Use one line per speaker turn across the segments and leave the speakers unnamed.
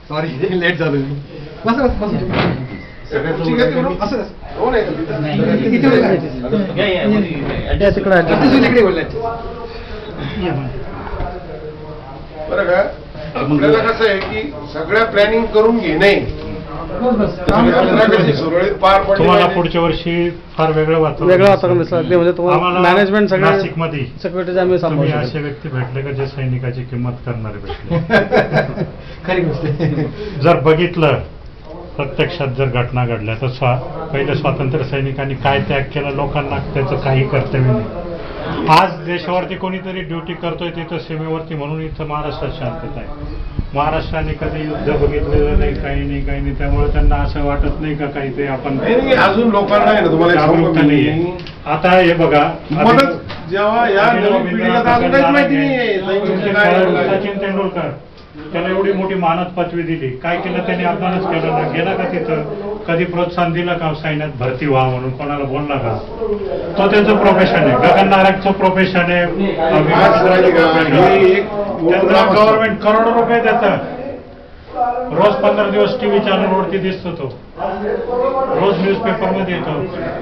Sorry late झालो मी.
बरं का आपल्याला कसं आहे की सगळ्या प्लॅनिंग करून घेणे सुरळीत पार पडले.
तुम्हाला पुढच्या वर्षी फार वेगळं
वातावरण दिसलं म्हणजे तुम्हाला मॅनेजमेंट सगळं
नाशिकमध्ये
सिक्युरिटी आम्ही
तुम्ही असे व्यक्ती भेटले का जे सैनिकाची किंमत करणारे भेटले.
खरी गोष्ट.
जर बघितलं प्रत्यक्षात जर घटना घडल्या तर पहिले स्वातंत्र्य सैनिकांनी काय त्याग केला, लोकांना त्याचं काही कर्तव्य नाही. आज देशावरती कोणीतरी ड्युटी करतोय तिथं सीमेवरती, म्हणून इथं महाराष्ट्रात शांतता आहे. महाराष्ट्राने कधी युद्ध बघितलेलं नाही, काही नाही, त्यामुळे त्यांना असं वाटत नाही का काही ते आपण
अजून लोकांना आहे ना तुम्हाला
नाही. आता हे बघा
जेव्हा या नवीन पिढीला माहिती नाही.
सचिन तेंडुलकर त्याला एवढी मोठी मानद पदवी दिली, काय केलं त्याने? अपमानच केला ना. गेला का तिथं? कधी प्रोत्साहन दिलं का सैन्यात भरती व्हा म्हणून? कोणाला बोलला का? तो त्यांचं प्रोफेशन आहे, गगन नारकचं प्रोफेशन आहे. त्यांना गव्हर्नमेंट करोडो रुपये देतं. रोज 15 दिवस टीव्ही चॅनलवरती दिसतो तो, रोज न्यूजपेपर मध्ये येतो.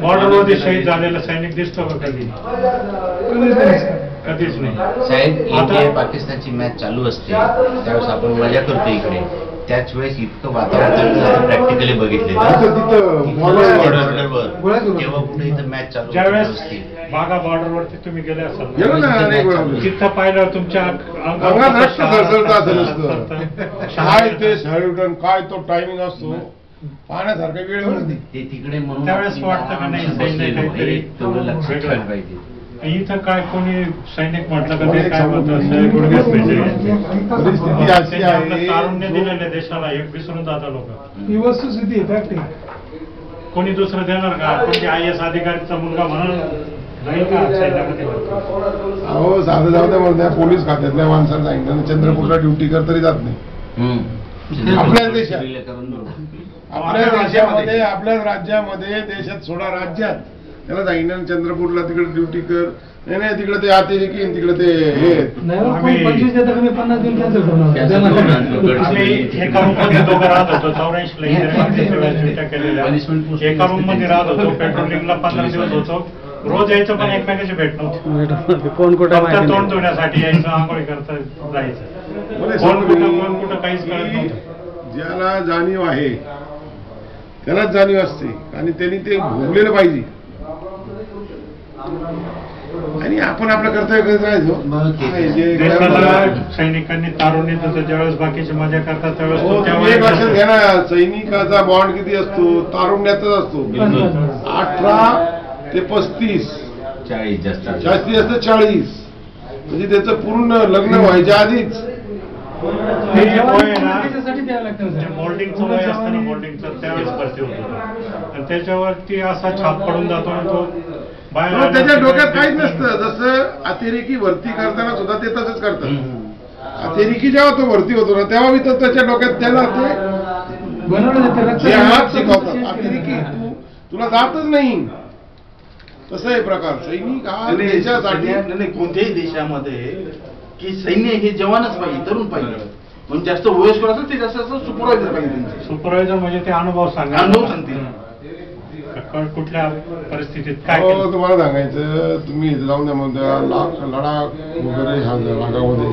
बॉर्डरवरती शहीद झालेला सैनिक दिसतो का कधी? कधीच नाही.
साहेब, इंडिया पाकिस्तानची मॅच चालू असते त्यावेळेस आपण मजा करतो इकडे, त्याच वेळेस इतकं वातावरण प्रॅक्टिकली बघितलेलं तेव्हा कुठे इथं मॅच चालू
ज्यावेळेस बागा बॉर्डरवरती तुम्ही गेले असाल तिथं पाहिलं तुमच्या
काय ते सॅल्यूटन काय तो टायमिंग असतो पाहण्यासारखा वेळ होती
ते तिकडे, म्हणून
त्यावेळेस वाटतं का नाही सैन्य काहीतरी
तेवढं लक्ष ठेवायला पाहिजे.
इथं काय कोणी सैनिक म्हटलं का ते काय म्हणतात गुडघ्यास
परिस्थिती अशी आहे.
तारुण्य दिलेले देशाला हे विसरून जातात लोक.
ही वस्तुस्थिती आहे.
कोणी दुसरं देणार का? कोणी IAS अधिकारीचा मुलगा म्हणून जाईल का सैन्यामध्ये?
अहो साधं जाऊ द्या म्हणून पोलीस खात्यातल्या माणसाला सांगितलं चंद्रपूरला ड्युटी कर तरी जात नाही. आपल्याच देशात, आपल्याच राज्यामध्ये देशात सोडा राज्यात त्याला सांगितलं चंद्रपूरला तिकडे ड्युटी कर. नाही तिकडे ते अतिरेकी तिकडे ते हे
एका रूम मध्ये दोघं राहत होतो 84 एका रूम मध्ये राहत होतो. पेट्रोलिंगला 15 दिवस होतो. रोज यायचं पण एकमेकाची भेट नव्हती.
कोण कुठं
तोंड धुण्यासाठी यायचं, आंघोळी करता जायचं. कोण कुठं काहीच कळत नव्हतं.
ज्याला जाणीव आहे त्यालाच जाणीव असते आणि त्यांनी ते भोगलेलं पाहिजे. आणि आपण आपलं कर्तव्य करत राहायचो.
सैनिकांनी तारुण्य ज्यावेळेस बाकीची मजा करतात त्यावेळेस
लक्षात घ्या ना, सैनिकाचा बॉन्ड किती असतो? तारुण्यातच असतो. 18 ते 35,
40
जास्तीत जास्त 40, म्हणजे त्याचं पूर्ण लग्न व्हायच्या आधीच
मोल्डिंगचं वय असतं ना, मोल्डिंगचं त्यावेळेस भरती होतो आणि त्याच्यावरती असा छाप पडून जातो ना तो बाहेर.
त्याच्या डोक्यात काहीच नसतं. जसं अतिरेकी भरती करताना सुद्धा ते तसंच करतात. अतिरेकी जेव्हा तो भरती होतो ना तेव्हा मी तर त्याच्या डोक्यात त्याला ते हात शिकवतात. अतिरेकी तुला जातच नाही. तसं आहे प्रकार. सैनिक हा देशासाठी
कोणत्याही देशामध्ये की सैन्य हे जवानच पाहिजे, तरुण पाहिजे. म्हणजे जास्त वयस्कर असेल ते जास्त सुपरवायझर पाहिजे.
सुपरवायझर म्हणजे ते अनुभव
सांगतील
कुठल्या परिस्थितीत काय.
तुम्हाला सांगायचं, तुम्ही जाऊन द्या म्हणता लडाख वगैरे ह्या भागामध्ये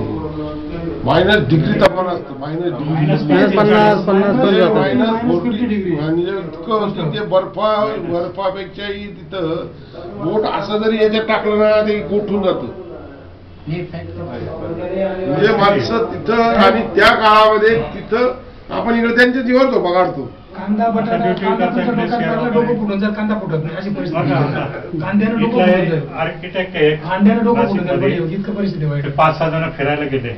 -डिग्री तापमान असतं. -50 आणि इतकं तिथे बर्फापेक्षाही तिथं बोट असं जरी याच्यात टाकलं ना ते गोठून जातं. म्हणजे माणसं तिथं आणि त्या काळामध्ये तिथं आपण इकडे त्यांच्या जीवावर तो बघाडतो.
कांदा बटाटा डोकं फुटून जर कांदा फुटत नाही अशी परिस्थिती. कांद्यानं डोकं फुटून जाईल.
आर्किटेक्ट आहे,
कांद्यानं डोकं फुटून जाईल. इतकं परिस्थिती वाईट.
5-6 जण फिरायला गेले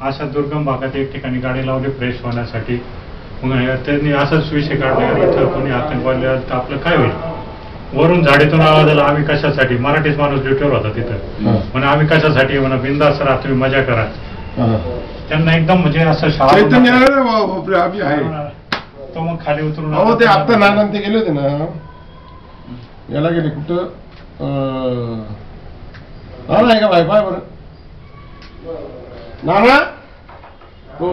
अशा दुर्गम भागात, एक ठिकाणी गाडी लावली फ्रेश होण्यासाठी. मग त्यांनी असाच विषय काढला, इथं कोणी आतंकवादी तर आपलं काय होईल? वरून झाडीतून आवाज आला, आम्ही कशासाठी? मराठीच माणूस ड्युटीवर होता तिथं. म्हणजे आम्ही कशासाठी? म्हणा बिंदास राहा, तुम्ही मजा करा. त्यांना एकदम म्हणजे असं तो मग खाली उतरून
ते आता नाना ते गेले होते ना, याला गेले कुठं नाना आहे का भाई पाय बरं नाना तो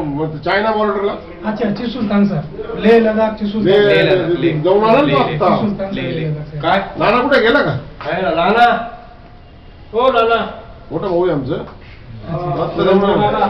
चायना बॉर्डरला
अच्छा चिसुलतान सर लेह लडाख चिसुलतान
जाऊन आला ना आता
चिसुलतान सर.
काय
नाना कुठे गेला का
काय नाना हो नाना
मोठं भाऊ आहे आमचं
अच्छा.
आता जाऊन आला.